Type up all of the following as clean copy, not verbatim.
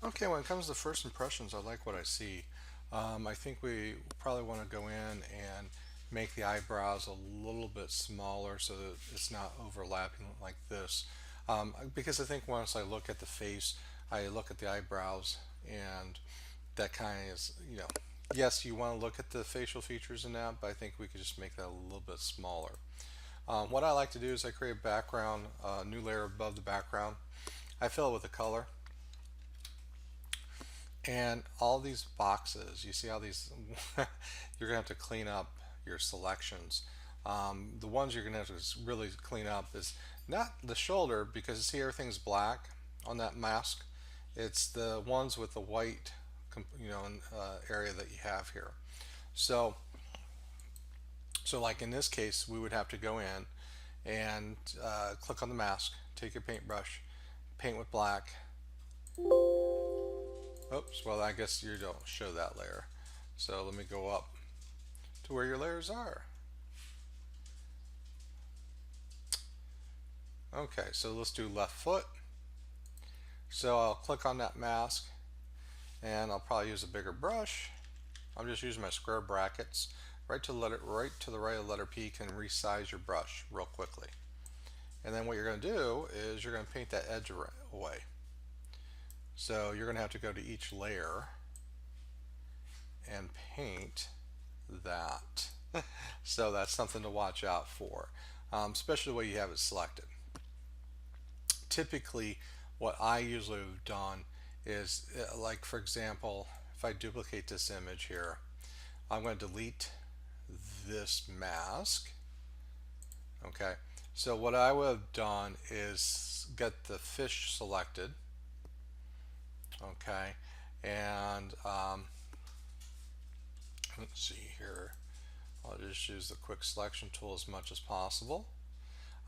Okay, when it comes to first impressions, I like what I see. I think we probably want to go in and make the eyebrows a little bit smaller so that it's not overlapping like this. Because I think once I look at the face, I look at the eyebrows, and that kind of is, yes, you want to look at the facial features in that, but I think we could just make that a little bit smaller. What I like to do is I create a background, a new layer above the background. I fill it with a color. And all these boxes, you see how these, you're gonna have to clean up your selections. The ones you're gonna have to really clean up is not the shoulder, because you see everything's black on that mask. It's the ones with the white, area that you have here. So, so like in this case, we would have to go in and click on the mask, take your paintbrush, paint with black. Oops, well, I guess you don't show that layer. So let me go up to where your layers are. Okay, so let's do left foot. So I'll click on that mask, and I'll probably use a bigger brush. I'm just using my square brackets. Right to the right of the letter P can resize your brush real quickly. And then what you're going to do is you're going to paint that edge away. So you're going to have to go to each layer and paint that. So that's something to watch out for, especially the way you have it selected. Typically, what I usually have done is, like for example, if I duplicate this image here, I'm going to delete this mask. Okay, so what I would have done is get the fish selected. Okay, and let's see here. I'll just use the quick selection tool as much as possible.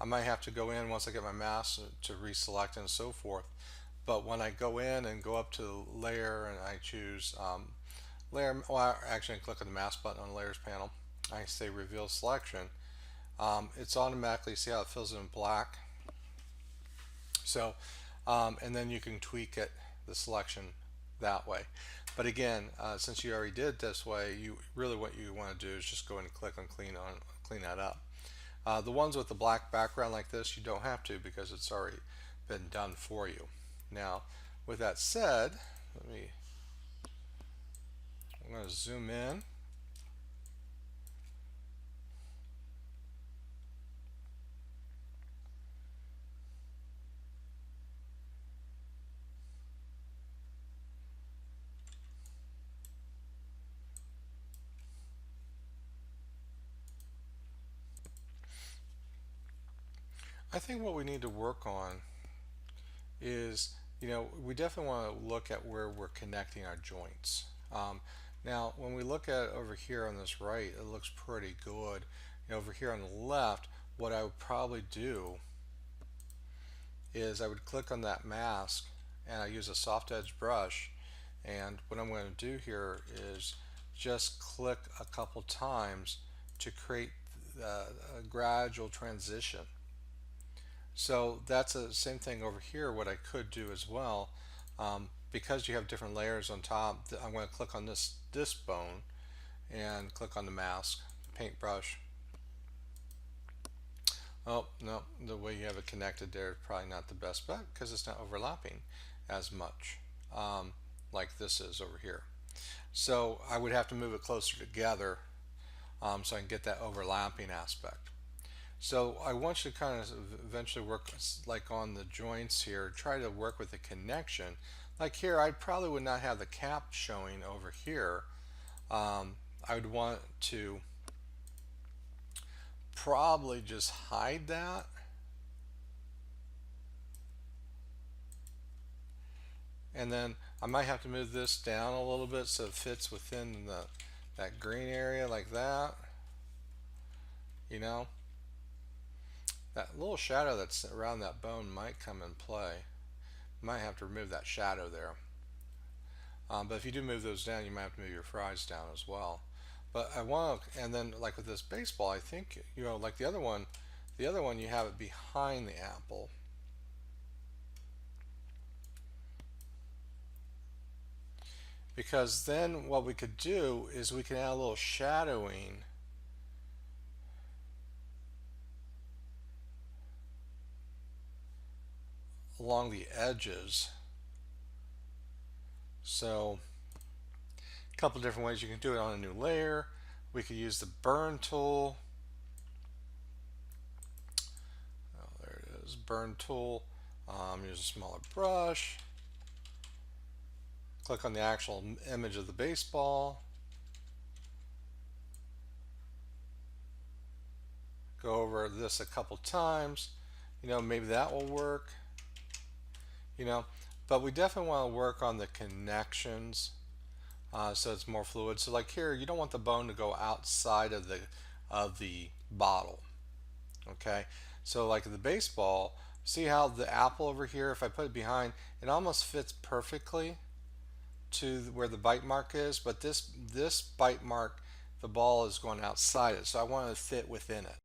I might have to go in once I get my mask to reselect and so forth. But when I go in and go up to layer and I choose layer, well, actually I click on the mask button on the layers panel. I say reveal selection. It's automatically, see how it fills it in black. So, and then you can tweak it, the selection that way. But again, since you already did this way, you really what you want to do is just go in and click on clean that up. The ones with the black background like this, you don't have to because it's already been done for you. Now, with that said, I'm going to zoom in. I think what we need to work on is, we definitely want to look at where we're connecting our joints. Now, when we look at it over here on this right, it looks pretty good. Over here on the left, what I would probably do is I would click on that mask and I use a soft edge brush, and what I'm going to do here is just click a couple times to create a gradual transition. So that's the same thing over here. What I could do as well, because you have different layers on top, I'm going to click on this bone and click on the mask, paintbrush. Oh, no, the way you have it connected there is probably not the best bet because it's not overlapping as much like this is over here. So I would have to move it closer together so I can get that overlapping aspect. So I want you to kind of eventually work like on the joints here, try to work with the connection. Like here, I probably would not have the cap showing over here. I would want to probably just hide that. And then I might have to move this down a little bit so it fits within that green area like that. You know, that little shadow that's around that bone might come in play. Might have to remove that shadow there. But if you do move those down, you might have to move your fries down as well. But I want to, and then like with this baseball, I think, like the other one you have it behind the apple. because then what we could do is we can add a little shadowing along the edges. So a couple different ways you can do it on a new layer. We could use the burn tool. Oh, there it is, burn tool. Use a smaller brush. Click on the actual image of the baseball. Go over this a couple times. Maybe that will work. But we definitely want to work on the connections so it's more fluid. So like here, you don't want the bone to go outside of the bottle. Okay, so like the baseball, see how the apple over here, if I put it behind, it almost fits perfectly to where the bite mark is, but this bite mark, the ball is going outside it, so I want it to fit within it.